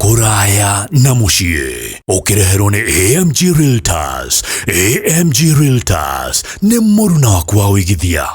Kũraya na mũciĩ ũkĩreherwo nĩ AMG Realtors. AMG Realtors nĩ mũruna waku wa ũigithia.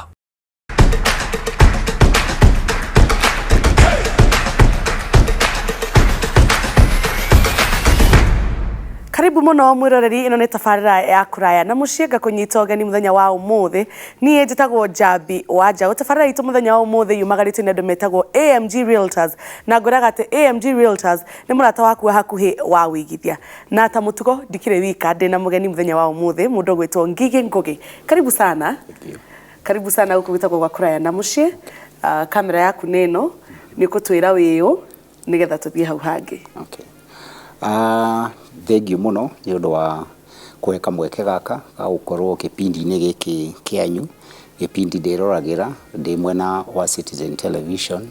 Karibu mũno mwĩroreri, ĩno nĩ tabarĩra ya Kũraya na mũciĩ ngakunyita ũgeni mũthenya wa ũmũthĩ. Niĩ njĩtagwo Njambi wa Njaũ. Tabarĩra itũ mũthenya wa ũmũthĩ yumagarĩtio nĩ andũ metagwo AMG Realtors, na ngwĩraga atĩ AMG Realtors nĩ mũrata waku wa hakuhĩ wa ũigithia. Na ta mũtugo ndikĩrĩ wika, ndĩna mũgeni mũthenya wa ũmũthĩ, mũndũ ũgwĩtwo Ngigi Ngugi. Karibu sana. Karibu sana gũkũ gwĩtagwo gwa Kũraya na mũciĩ. Kamera yaku nĩ ĩno, nĩ ũkũtwĩra wĩyũ nĩgetha tũthiĩ hau hangĩ. Thank you mũno nĩ ũndũ wa kũhe mweke gaka ga gũkorwo kĩpindi-inĩ gĩkĩ kĩanyu, gĩpindi ndĩroragĩra ndĩ mwena wa Citizen Television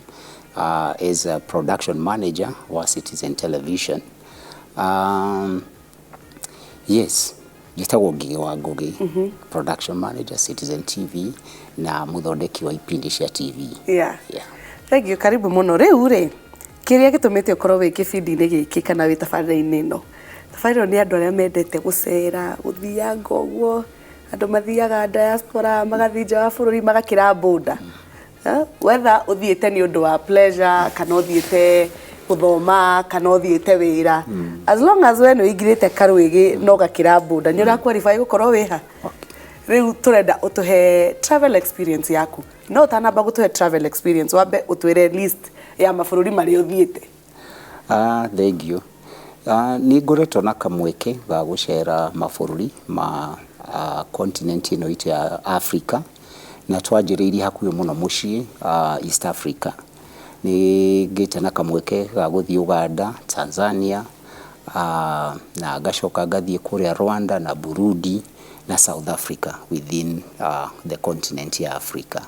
as a production manager wa Citizen Television. Yes, njĩtagwo Ngigi Ngugi, production manager Citizen TV na mũthondeki wa ipindi cia TV. Thank you, karibu mũno. Rĩu rĩ, kĩrĩa gĩtũmĩte ũkorwo wĩ kĩbindi-inĩ gĩkĩ kana wĩ tabarĩra-inĩ ĩno? Tabarĩra nĩ andũ arĩa mendete gũcera, gũthianga ũguo, andũ mathiaga diaspora, magathiĩ nja wa bũrũri, magakĩra boda. Whether ũthiĩte nĩ ũndũ wa pleasure, kana ũthiĩte gũthoma, kana ũthiĩte wĩra. As long as we nĩ ũingĩrĩte karũĩgĩ no gakĩra boda, nĩ ũraqualify gũkorwo wĩha. Rĩu tũrenda ũtũhe travel experience yaku. No ũtanamba gũtũhe travel experience, wambe ũtwĩre list ya mabũrũri marĩa ũthiĩte. Thank you. Nĩ ngoretwo na kamweke ga gũcera mabũrũri ma continent ĩno itũ ya Africa, na twanjĩrĩirie hakuhĩ mũno mũciĩ East Africa. Nĩ ngĩte na kamweke ga gũthiĩ Uganda, Tanzania, na ngacoka ngathiĩ kũrĩa Rwanda na Burundi na South Africa within the continent ya Africa.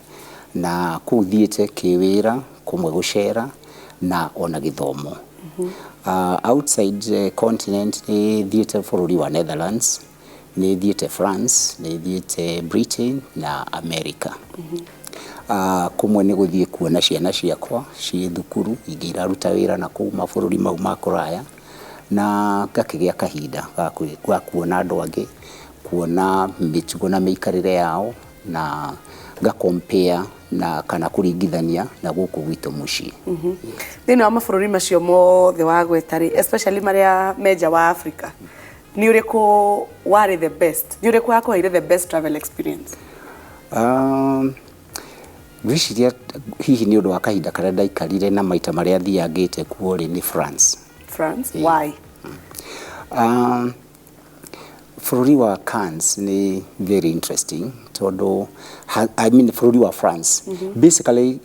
Na kũu thiĩte kĩwĩra, kũmwe gũcera na ona gĩthomo. Outside the continent nĩ thiĩte bũrũri wa Netherlands, nĩ thiĩte France, nĩ thiĩte Britain na America. Kũmwe nĩ gũthiĩ kuona ciana ciakwa ciĩ thukuru ingĩ iraruta wĩra na kũu mabũrũri mau ma kũraya, na ngakĩgĩa kahinda ga kuona andũ angĩ, kuona mĩtugo na mĩikarĩre yao, na ngakompare na kana kũringithania na gũkũ gwitũ mũciĩ. Thĩinĩ wa mabũrũri macio mothe wagwetarĩ, especially marĩa menja wa Africa, nĩ ũrĩkũ warĩ the best? Nĩ ũrĩkũ wakũheire the best travel experience? Ngwĩciria hihi nĩ ũndũ wa kahinda karĩa ndaikarire na maita marĩa thiangĩte kuo rĩ nĩ France. France? Why? Bũrũri wa Cannes nĩ very interesting tondũ bũrũri wa France. Basically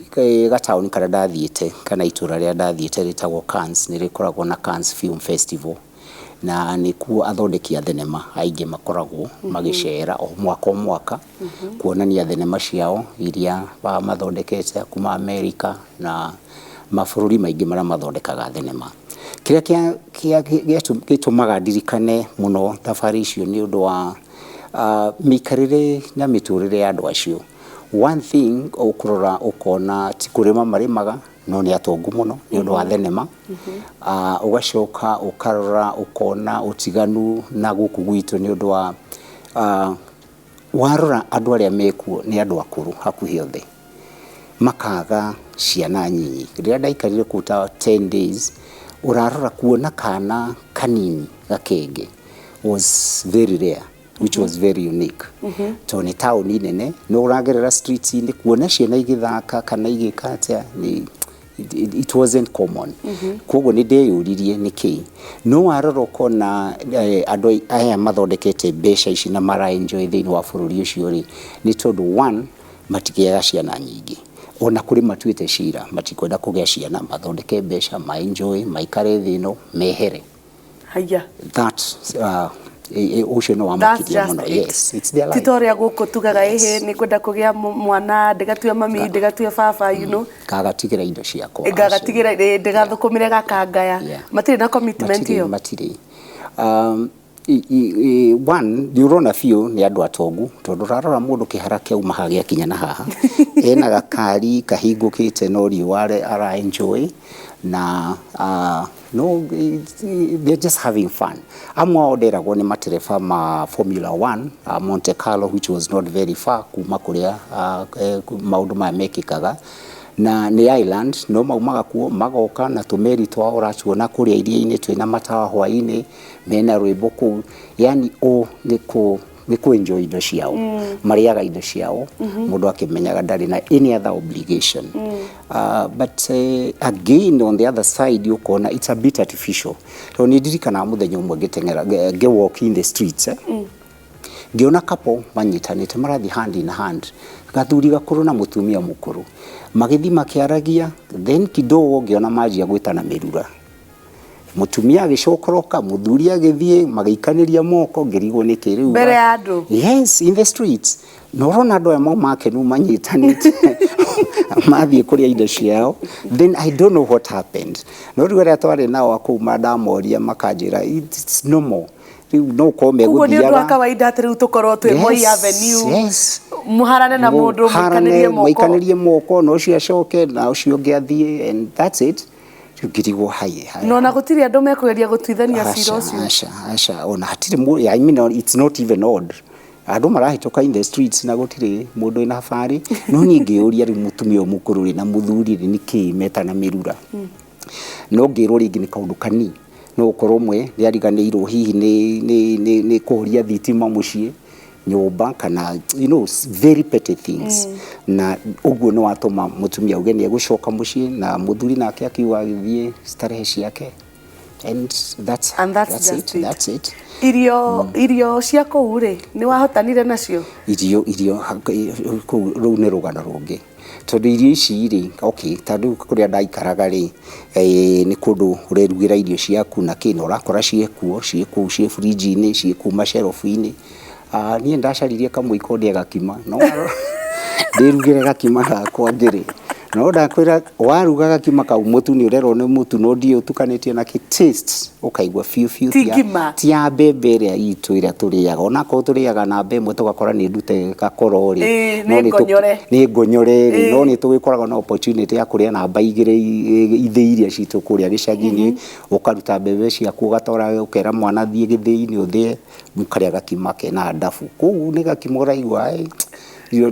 gataũni karĩa ndathiĩte kana itũra rĩa ndathiĩte rĩtagwo Cannes nĩ rĩkoragwo na Cannes Film Festival, na nĩ kuo athondeki a thenema aingĩ makoragwo magĩcera o mwaka kuonania thenema ciao iria mathondekete kuma America na mabũrũri maingĩ marĩa mathondekaga thenema. Kĩrĩa gĩtũmaga ndirikane mũno thabarĩ icio nĩ ũndũ wa mĩikarĩre na mĩtũrĩre ya andũ acio. One thing ũkũrora ũkona ti kũrĩma marĩmaga, no nĩ atongu mũno nĩ ũndũ wa thenema. Ũgacoka ũkarora ũkona ũtiganu na gũkũ gwitũ nĩ ũndũ wa warora andũ arĩa mekuo nĩ andũ akũrũ hakuhĩ othe, makaga ciana nyinyi. Rĩrĩa ndaikarire kũu ta 10 days, ũrarora kuona kana kanini gakenge was very rare, which was very unique. To nĩ taũni nene, no ũragerera streets-inĩ kuona ciana igĩthaka kana igĩka atĩa, it wasn't common. Koguo nĩ ndeyũririe nĩkĩ. No warora ũkona andũ aya mathondekete mbeca ici na mara-enjoy thĩinĩ wa bũrũri ũcio rĩ, nĩ tondũ one, matigĩaga ciana nyingĩ. Ona kũrĩ matuĩte cira matikwenda kũgĩa ciana, mathondeke mbeca, ma-enjoy, maikare thĩ ĩno, mehere. That ũcio no wamakiria mũno. Yes, it's their life. Titoria gũkũ tugaga nĩ kwenda kũgĩa mwana, ndĩgatue mami, ndĩgatue baba, you know. Ngagatigĩra indo ciakwa. Ngagatigĩra ndĩgathũkũmĩre gakangaya. Matirĩ na commitment ĩyo. Matirĩ. one nĩũrona biũ nĩ andũ atongu tondũ rarora mũndũ kĩhara kĩu mahagĩa kinya na haha ena gakari kahingũkĩte no riũa ara enjoy na no they're just having fun. Amwe oderagwo nĩ matereba ma Formula 1 Monte Carlo, which was not very far kuma kũrĩa maũndũ maya mekĩkaga na nĩ island no maumaga kuo magoka na tũmeri twao ũracuona kũrĩa iria-inĩ twĩna matawa hwainĩ mena rwĩmbo kũu yani nĩ ku enjoy indo ciao marĩaga indo ciao mũndũ akĩmenyaga ndarĩ na any other obligation but again on the other side ukona it's a bit artificial so nĩ ndirikana mũthenya ũmwe ngĩteng'era walk in the streets ngĩona couple manyitanĩte marathi hand in hand gathuri gakũrũ na mũtumia mũkũrũ magĩthi makĩaragia then kidogo ngĩona manjia gwĩtana mĩrura mutumia agĩcokoroka muthuri agĩthiĩ magĩikanĩria moko ngĩrigwo nĩ kĩrĩu mbere ya andũ yes in the streets no rona andũ aya makenu manyitanĩte mathiĩ kũrĩa indo ciao then I don't know what happened no rĩu arĩa twarĩ nao akuma ndamoria makanjĩra it's normal no kome guthiaga kuko nĩ ũndũ wa kawaida atĩ rĩu tũkorwo twĩ Moi Avenue muharane na mũndũ maikanĩrie moko no cio acoke na ũcio ũngĩ athiĩ and that's it ngirigwo haye no na gũtirĩ andũ mekũgeria gũtuithania cira ũcio aca ona hatirĩ I mean it's not even odd andũ marahĩtũka in the streets na gũtirĩ mũndũ ena habari no niĩ ngĩũria rĩu mũtumia mũkũrũ na mũthuri nĩ kĩĩ metana mĩrura no ngĩrwo rĩngĩ nĩ kaũndũ kanini no ũkorwo mwe nĩ ariganĩirwo hihi nĩ kũhoria thitima mũciĩ nyũmba kana you know very petty things na ũguo nĩ watũma mũtumia uge nĩ egũcoka mũciĩ na mũthuri nake akiuga agĩthiĩ starehe ciake and that's it irio cia kũu rĩ nĩ wahotanire nacio irio kũu rũu nĩ rũgano rũngĩ tondũ irio ici rĩ okay tondũ kũrĩa ndaikaraga rĩ nĩ kũndũ ũrerugĩra irio ciaku na kĩna ũrakora ciĩ fridge-inĩ ciĩ kuma shelf-inĩ niĩ ndacaririe kamũiko ndĩa gakima no ndĩrugĩre gakima gakwa ngĩrĩ no ndakwĩra waruga gakima kau mũtu nĩ ũrerwo nĩ mũtu no ndiĩ ũtukanĩtie na taste ũkaigua fiu ti ya mbembe ĩrĩa itũ ĩrĩa tũrĩaga onakorwo tũrĩaga na mbembe tũgakora nĩ ndute gakoro rĩ nĩ ngonyore rĩ no nĩ tũgĩkoraga na opportunity ya kũrĩa na igĩrĩ ithĩ iria citũ kũrĩa gĩcagi-inĩ ũkaruta mbembe ciaku ũgatwara ũkera mwana thiĩ gĩthĩ-inĩ ũthĩe mũkarĩa gakima kena ndabu kũu nĩ gakima ũraigua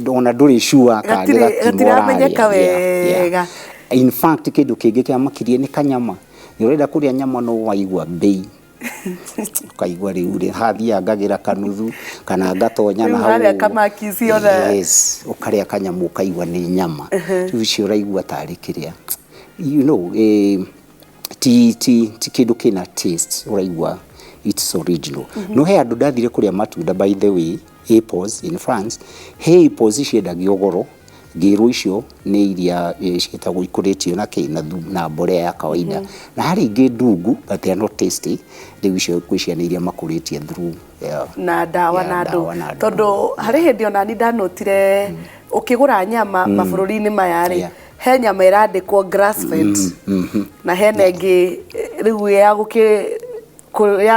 ona ndũrĩ sure kana gatiramenyeka wega in fact kĩndũ kĩngĩ kĩa makirie nĩ kanyama nĩ ũrenda kũrĩa nyama no waigua bei ukaigua rĩu rĩ hathiaga ngagĩra kanuthu kana ngatonya na hau yes ũkarĩa kanyamũ ũkaigua nĩ nyama rĩu icio ũraigua tarĩ kĩrĩa you know ti kĩndũ kĩna taste ũraigua it's original no he andũ ndathire kũrĩa matunda by the way apples in France he apples ciendagio goro ngĩrwo icio nĩ iria ciĩtagwo ikũrĩtio na mborea ya kawaida na harĩ ingĩ ndungu but they are not tasty rĩu icio kwĩciana iria makũrĩtie through na ndawa na andũ tondũ harĩ hĩndĩ ona ni ndanotire ũkĩgũra nyama mabũrũri-inĩ maya rĩ he nyama ĩrandĩkwo grass fed na hena ĩngĩ rĩu ya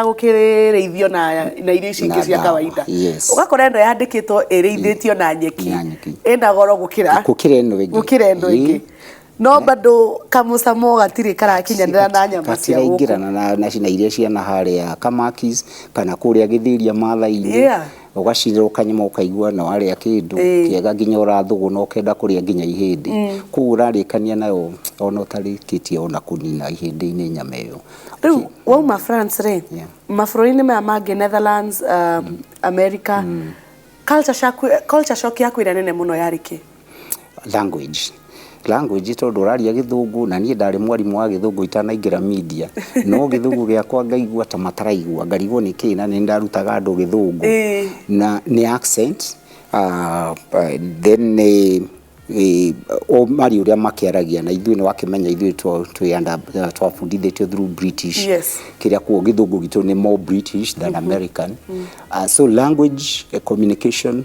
gũkĩrĩithio na irio ici ingĩ cia kawaida ũgakora ĩno yandĩkĩtwo ĩrĩithĩtio na nyeki ĩna goro gũkĩra ĩno ĩngĩ no bado kamucamo gatirĩ karakinyanĩra na nyama cia gũkũ na cina iria ciana harĩa kamakis kana kũrĩa gĩthĩria mathai-inĩ ũgacirĩrwo kanyama ũkaigua na warĩa kĩndũ kĩega nginya ũrathũgũ no kenda kũrĩa nginya ihĩndĩ kũu ũrarĩkania nayo ona ũtarĩkĩtie ona kũnina ihĩndĩ-inĩ nyama ĩyo rĩu wauma France rĩ mabũrũri-inĩ maya mangĩ Netherlands America culture shock yaku ĩrĩa nene mũno yarĩ kĩ language tondũ ũraria gĩthũngũ na niĩ ndarĩ mwarimũ wa gĩthũngũ itanaingĩra media no gĩthũngũ gĩakwa ngaigua ta mataraigua ngarigwo nĩ kĩ na nĩ ndarutaga andũ gĩthũngũ na nĩ accent then o mari ũrĩa makĩaragia na ithuĩ nĩ wakĩmenya ithuĩ twabundithĩtio through British kĩrĩa kuo gĩthũngũ gitũ nĩ more British than American so language communication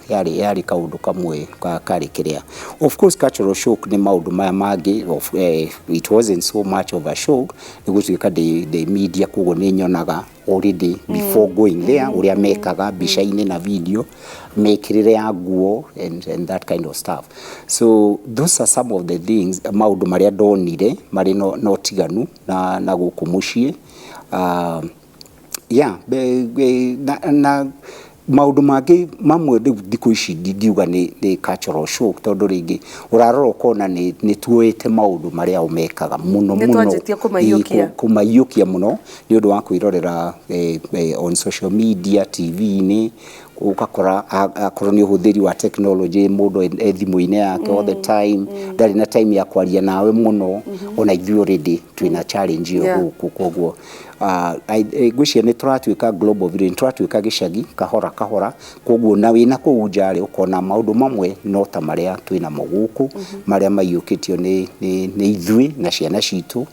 yari kaundu kamwe kari kiria. Of course cultural shock ni maundu maya mangi of it wasn't so much of a shock nigutuika the media koguo ni nyonaga already before going there uria mekaga bica-ini na video mekirire ya nguo and that kind of stuff. So those are some of the things maundu maria ndonire mari no tiganu na guku muciĩ. Na maundu mangĩ mamwe thikũ ici ndingiuga nĩ cultural shock tondu ringi urarora ukona ni tuoite maundu maria umekaga muno kumaiyukia muno ni undu wa kwirorera on social media TV-ini ukakora akorwo ni uhuthiri wa technology mundu thimu-ini yake all the time ndari na time ya kwaria nawe muno ona ithuĩ already twina challenge yo guku koguo gwĩcia nĩ tũratuĩka global village tũratuĩka gĩcagi kahora koguo na wĩna kũu nja ukona maũndũ mamwe no ta marĩa twĩnamo gũkũ marĩa maiyũkĩtio nĩ ithuĩ na ciana citũ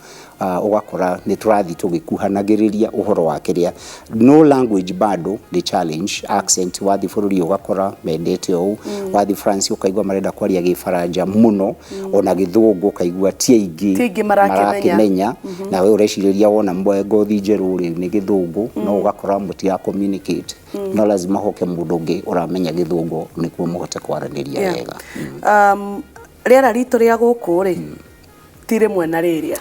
ugakora nĩ tũrathi tũgĩkuhanagĩrĩria ũhoro wa kĩrĩa no language bado the challenge accent wathi bũrũri ugakora mendete ũũ wathi France ukaigua marenda kwaria gĩfaranja muno ona gĩthũngũ ukaigua ti aingĩ marakĩmenya na we ũreciria wona ngothi njerũ nĩ gĩthũngũ no ugakora mũtia communicate no lazima hoke mũndũ ũngĩ ũramenya gĩthũngũ nĩguo mũhote kwaranĩria wega. Rĩera ritũ rĩa gũkũ rĩ ti rĩmwe na rĩrĩa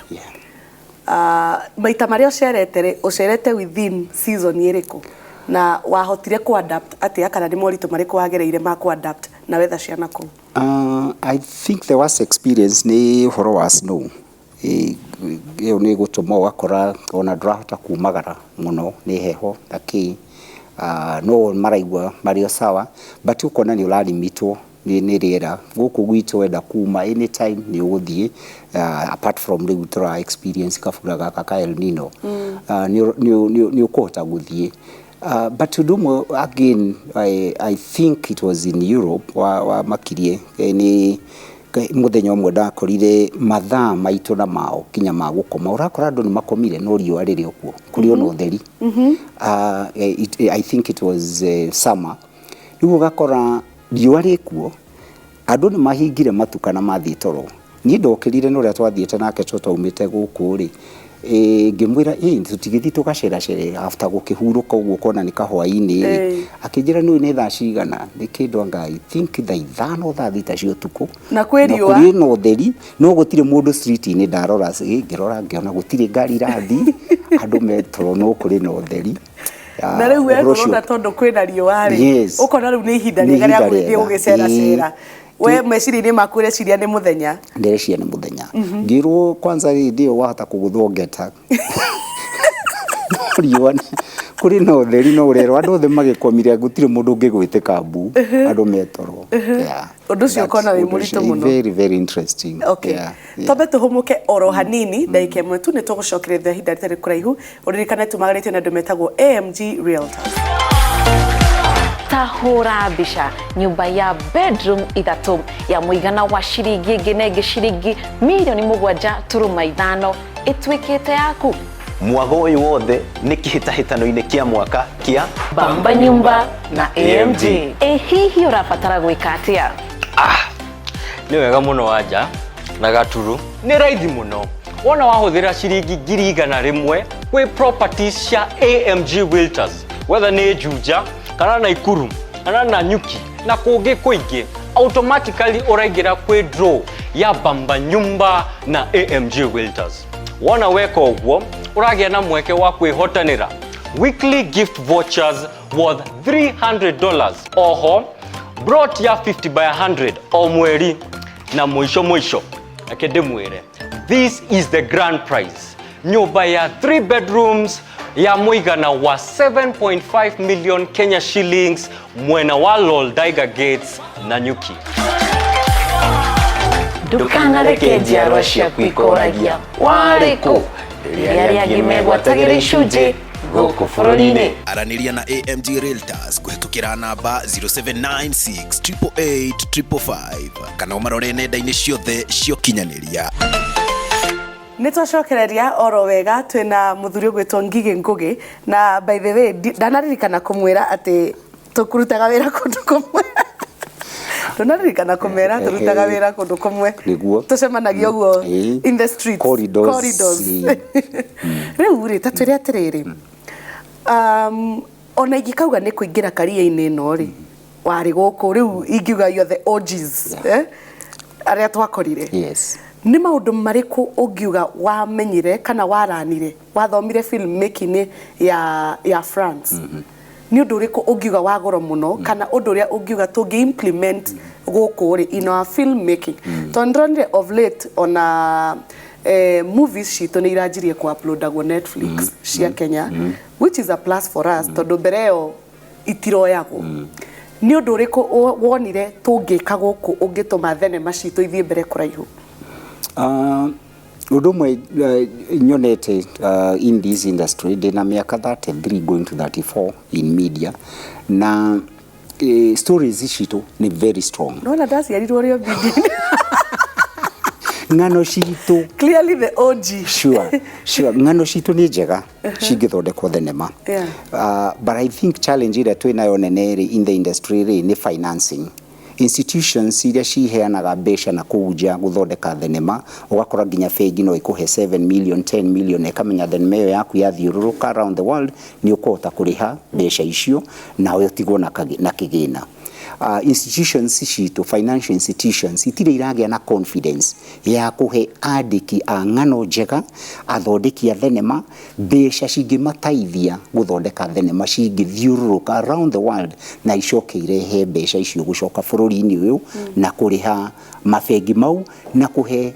maita marĩa ũcerete within season ĩrĩkũ na wahotire ku-adapt atĩa kana nĩ moritũ marĩkũ wagereire ma ku-adapt na weather cia nakũu? I think the worst experience nĩ ũhoro wa snow. Ĩyo nĩ gũtũma ũgakora ona ndũrahota kumagara mũno nĩ heho na kĩ no maraigua marĩ o sawa but ukona nĩ ũrarimitwo nĩ rĩera gũkũ gwitũ wenda kuma anytime nĩ ũgũthiĩ apart from rĩu tũra experience kabura gaka ka El Nino nĩ ũkũhota gũthiĩ. But again I think it was in Europe wa makirie ni muthenya umwe ndakorire mathaa maitũ na mao kinya ma gũkoma urakora andũ nĩ makomire no riũa rĩrĩ okuo kuri ona ũtheri. I think it was summer rĩu ũgakora riũa rĩkuo andũ nĩ mahingire matuka na mathiĩ toro. Niĩ ndokĩrire no rĩa twathiĩte nake twaumĩte gũkũ rĩ ngĩmwĩra tũtigĩthiĩ tũgaceracere after gũkĩhurũka ũguo kona nĩ kahwaĩ-inĩ akĩnjĩra nĩ nĩ thaa cigana nĩ kĩndũ anga I think thaa 5 thaa 6 cia ũtukũ na kwĩ riũa kũrĩ na ũtheri no gũtirĩ mũndũ street-inĩ ndarora ngĩrora ngĩona gũtirĩ ngari irathi andũ metoro no kũrĩ na ũtheri. Na rĩu wetũrona tondũ kwĩna riũa rĩ ũkona rĩu nĩ ihinda rĩega rĩa gũthiĩ gũgĩceracera we meciria-inĩ maku ũreciria nĩ mũthenya ndĩreciria nĩ mũthenya ngĩrwo kwanza ndio wahota kũgũthwo ngeta riũa kuri na ũtheri no ũrerwo andũ othe magĩkomire gũtirĩ mũndũ ũngĩgwĩtĩka mbu andũ metoro. Ũndũ ũcio ũkona wĩ mũritũ mũno. Very very interesting. Twambe tũhũmũke oro hanini ndagĩka ĩmwe tu nĩ tũgũcokereria ihinda rĩtarĩ kũraihu ũririkane tumagarĩtio na andũ metagwo AMG Realtors. Tahũra mbica nyũmba ya bedroom ithatũ ya mũigana wa ciringi nginenge ciringi milioni 7.5 ĩtuĩkĩte yaku. Mwago ũyũ wothe nĩ kĩhĩtahĩtano-inĩ kĩa mwaka kĩa Bamba Nyumba na AMG. Hihi ũrabatara gwĩka atĩa? Nĩ wega mũno wanja na gaturu nĩ raithi mũno wona wahũthĩra ciringi 100 kwĩ properties cia AMG Realtors whether nĩ Juja kana Naikuru kana Nanyuki na kũngĩ kũingĩ automatically ũraingĩra kwĩ draw ya Bamba Nyumba na AMG Realtors. Wona weka ũguo uragĩa na mweke wa kwĩhotanĩra weekly gift vouchers worth $300 oho brought ya 50 by 100 o mweri na mwisho ake ndĩmwĩre this is the grand prize nyũmba ya 3 bedrooms ya mũigana wa 7.5 million Kenya shillings mwena wa Loldaiga Gates Nanyuki. Ndukanareke njiarwa ciaku ikoragia warĩ kũ rĩrĩa rĩangĩ megwatagĩra icunjĩ gũkũ bũrũri-inĩ. Aranĩria na AMG Realtors kũhetũkĩra namba 0796888555 kana ũmarore nenda-inĩ ciothe cia ũkinyanĩria. Nĩ twacokereria oro wega twĩna mũthuri ũgwĩtwo Ngigi Ngugi na by the way ndanaririkana kũmwĩra atĩ tukurutaga wĩra kũndũ kũmwe tunaririkana kũmera turutaga wĩra kũndũ kũmwe nĩguo tucemanagia ũguo in the streets corridors rĩu rĩ ta twĩre atĩrĩrĩ ona ingĩkauga nĩ kũingĩra karia-inĩ ĩno rĩ warĩ gũkũ rĩu ingiuga you are the OGs arĩa twakorire nĩ maũndũ marĩkũ ũngiuga wamenyire kana waranire wathomire film making ya France nĩ ũndũ ũrĩkũ ũngiuga wa goro mũno kana ũndũ ũrĩa ũngiuga tũngĩ implement gũkũ rĩ in our film making tondũ of late ona movies citũ nĩ iranjirie ku uploadagwo Netflix cia Kenya which is a plus for us tondũ mbere ĩyo itiroyagwo nĩ ũndũ ũrĩkũ wonire tũngĩka gũkũ ũngĩtũma thenema citũ ithiĩ mbere kũraihu ũndũ ũmwe nyonete in this industry ndĩna mĩaka 33 going to 34 in media na stories citũ nĩ very strong nona ndaciarirwo rĩo bidi ng'ano citũ clearly the OG sure ng'ano citũ nĩ njega cingĩthondekwo thenema but I think challenge ĩrĩa twĩnayo nene in the industry nĩ financing institutions iria ciheanaga mbeca na kũnja gũthondeka thenema ũgakora nginya bengi no ĩkũhe 7 million 10 million ikamenya thenema ĩyo yaku yathiũrũrũka around the world nĩ ũkũhota kũrĩha mbeca icio na ũtigwo na kĩgĩna institutions citũ financial institutions itirĩ iragĩa na confidence ya kũhe andĩki a ng'ano njega athondeki a thenema mbeca cingĩmateithia gũthondeka thenema cingĩthiũrũrũka around the world na icoke irehe mbeca icio gũcoka bũrũri-inĩ ũyũ na kũrĩha mabengi mau na kũhe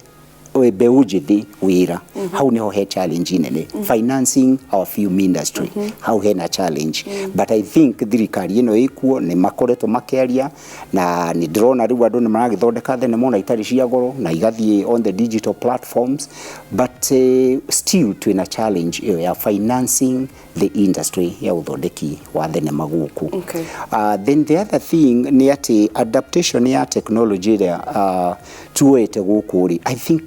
mbeũ njĩthĩ wĩra hau niho he challenge nene financing our film industry hau hena challenge but I think thirikari ĩno ĩkuo nĩ makoretwo makĩaria na nĩ ndĩrona rĩu andũ nĩ maragĩthondeka thenema na itarĩ cia goro na igathiĩ on the digital platforms but still twĩna challenge ĩyo ya financing the industry ya ũthondeki wa thenema gũkũ then the other thing nĩ atĩ adaptation ya technology ĩrĩa tuoete gũkũ rĩ I think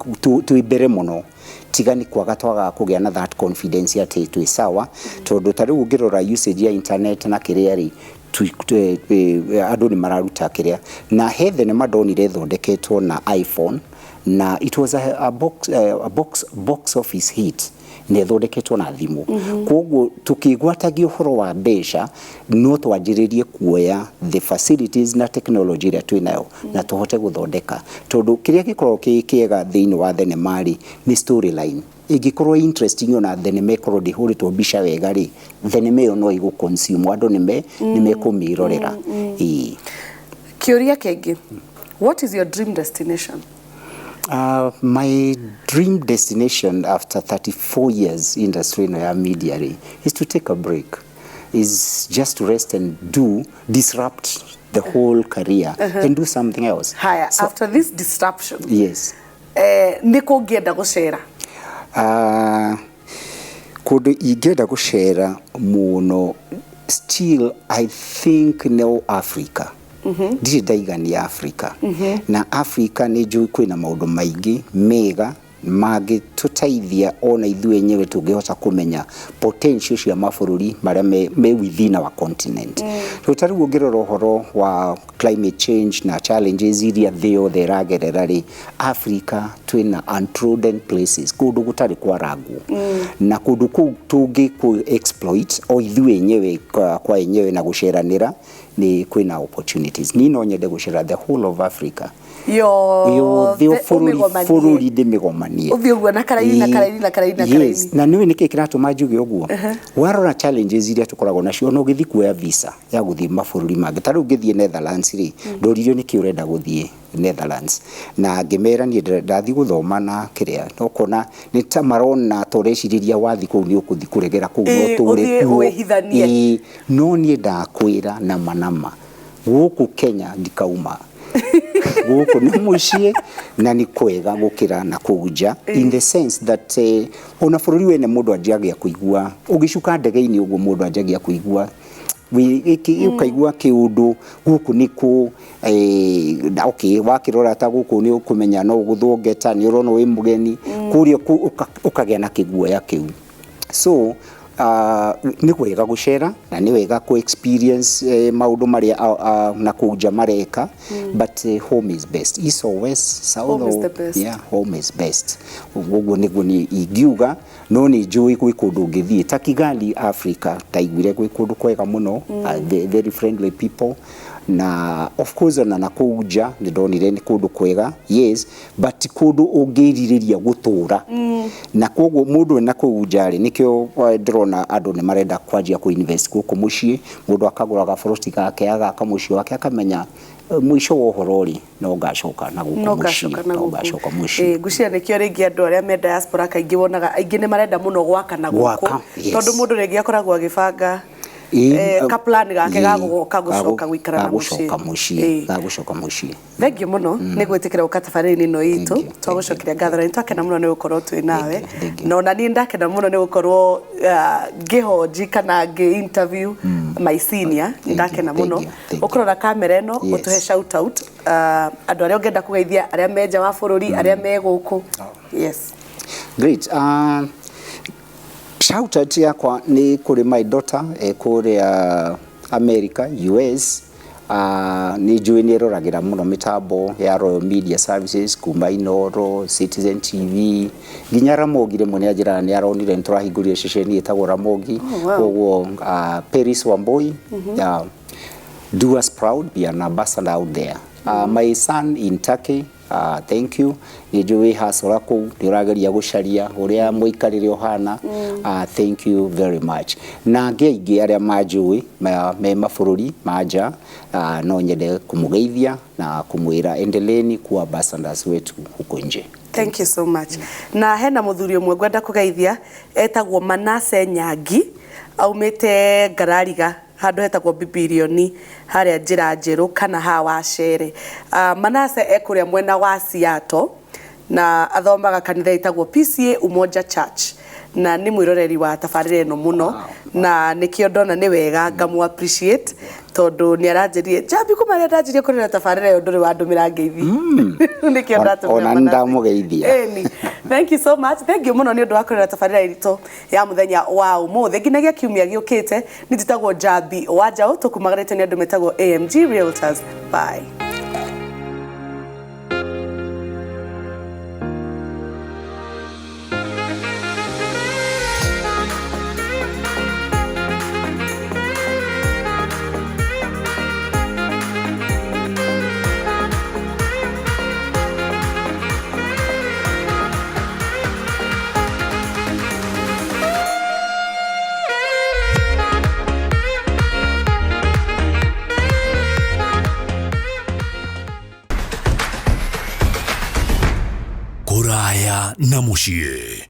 tuibere mũno tigani kwaga twaga kũgĩa na that confidence atĩ twĩ sawa tondũ ta rĩu ũngĩrora usage ya internet na kĩrĩa rĩ andũ nĩ mararuta kĩrĩa na he thenema ndonire thondeketwo na iPhone na it was a box office hit nethondeketwo na thimũ koguo tukĩgwatagia ũhoro wa mbeca no twanjĩrĩrie kuoya the facilities na technology ĩrĩa twĩnayo na tũhote gũthondeka tondũ kĩrĩa gĩkoragwo kĩega thĩinĩ wa thenema rĩ nĩ storyline ĩngĩkorwo interesting ona thenema ĩkorwo ndĩhũrĩtwo mbica wega rĩ thenema ĩyo no igũconsume andũ nĩmekũmĩrorera kĩũria kĩngĩ what is your dream destination my dream destination after 34 years industry in our media is to take a break, is just to rest and disrupt the whole career and do something else. Haya, so, after this disruption, yes. Niko ngĩenda gũcera? Kũndũ ingĩenda gũcera mũno still I think no Africa. Ndirĩ ndaigania Africa na Africa nĩ njũĩ kwĩna maũndũ maingĩ mega mangĩtũteithia ona ithuĩ enyewe tũngĩhota kũmenya potential cia mabũrũri marĩa me within our continent. Ta rĩu ũngĩrora ũhoro wa climate change na challenges iria thĩ yothe ĩragerera rĩ Africa twĩna untrodden places kũndũ gũtarĩ kwaragwo na kũndũ kũu tũngĩ exploit o ithuĩ enyewe kwa enyewe na gũceranĩra ni kwina opportunities ni no nyende gucera the whole of Africa yo the bũrũri ndĩmĩgomanie ũthiũguo na karaini na karaini na karaini na karaini yes na nĩwe nĩkĩ kĩratũma njuge ũguo warora challenges iria tũkoragwo nacio no gĩthi kuoya visa ya gũthiĩ mabũrũri mangĩ ta rĩu ngĩthiĩ Netherlands rĩ ndoririo nĩkĩ ũrenda gũthiĩ Netherlands na ngĩmera niĩ ndathi gũthoma na kĩrĩa no kona nĩ ta marona tũrecirĩria wathi kũu nĩ ũkũthi kũregera kũu no tũre no niĩ ndakwĩra na manama gũkũ Kenya ndikauma gũkũ nĩ mũciĩ na nĩ kwega gũkĩra na kũnja in the sense that ona bũrũri wene mũndũ anjagia kũigua ũgĩcuka ndege-inĩ ũguo mũndũ anjagia kũigua ukaigua kĩũndũ gũkũ nĩkũ okay wakĩrora ta gũkũ nĩ ũkũmenya no gũthwo ngeta nĩ ũrona wĩ mũgeni kũrĩa ũkagĩa na kĩguoya kĩu so nĩ wega gũcera na nĩ wega ku experience maũndũ marĩa na kũnja mareka but home is best, east or west, south home or is the best. Yeah, home is best. Ũguo nĩguo ni ingiuga, no nĩ njũĩ gwĩ kũndũ ũngĩthiĩ ta Kigali Africa, taiguire gwĩ kũndũ kwega mũno, very friendly people na of course na kũnja nĩ ndonire nĩ kũndũ kwega, yes, but kũndũ ũngĩrirĩria gũtũra na koguo mũndũ ena kũnja rĩ nĩkĩo ndĩrona andũ nĩ marenda kwanjia ku invest gũkũ mũciĩ, mũndũ akagũra gaforesti gake agaka mũciĩ wake akamenya mwisho wa ũhoro rĩ no ngacoka na gũkũ mũciĩ. Ngwĩciria nĩkĩo rĩngĩ andũ arĩa me diaspora kaingĩ wonaga aingĩ nĩ marenda mũno gwaka na gũkũ tondũ mũndũ rĩngĩ akoragwo agĩbanga ka plan gake gagoka gucoka gwikara muciĩ. Thengiũ mũno nĩ gwĩtĩkĩra gũka tabarĩra-inĩ ĩno itũ, twagũcokeria ngatho na nĩtwakena mũno nĩ gũkorwo twĩ nawe, na ona niĩ ndakena mũno nĩ gũkorwo ngĩhonji kana ngĩ-interview my senior, ndakena mũno ũkũrora kamera ĩno ũtũhe shout out andũ arĩa ũngĩenda kũgeithia arĩa me nja wa bũrũri arĩa me gũkũ. Yes, great. Shout out yakwa ni kuri my daughter kuria America, US. Ni njui ni roragira muno mitambo ya Royal Media Services kuma Inoro, Citizen TV, nginya Ramogi rimwe ni ajira ni aronire nturahingũria ceceni etagwo Ramogi. Koguo Paris Wamboi, do us proud, be an ambassador out there. My son in Turkey, thank you. Ni njui hasora kuu ni urageria gũcaria uria muikarire ohana. Thank you very much. Na ngeingĩ arĩa manjui me mabũrũri manja, no nyende kumugeithia na kumwira endeleni kuwa ambassadors wetu huko nje. Thank you so much. Na hena mũthuri ũmwe ngwenda kũgeithia etagwo Manase Nyangi, aumĩte Ngarariga handũ hetagwo Bibilioni harĩa njĩra njerũ kana ha Wacere. Manase ekũrĩa mwena wa Seattle na athomaga kanitha itagwo PCA Umoja Church na nĩ mwĩroreri wa tabarĩra ĩno mũno na nĩkĩo ndona nĩ wega ngamu appreciate tondu nĩ aranjĩrire jambi kuma rĩa ndanjirie kũrĩra tabarĩra ĩyo ndũrĩ wandũmĩra ngeithi nĩkĩo ndatũmĩra ona ndamugeithia. Thank you so much. Thank you mũno nĩ ũndũ wa kũrĩra tabarĩra itũ ya mũthenya wa ũmũthĩ nginyagia kiumia gĩũkĩte. Nĩ njĩtagwo Jambi Wanjaũ, tũkumagarĩte nĩ andũ metagwo AMG Realtors. Bye. Kũraya na mũciĩ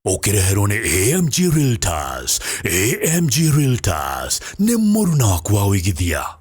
ũkĩreherwo nĩ AMG Realtors. AMG Realtors nĩ mũruna waku wa ũigithia.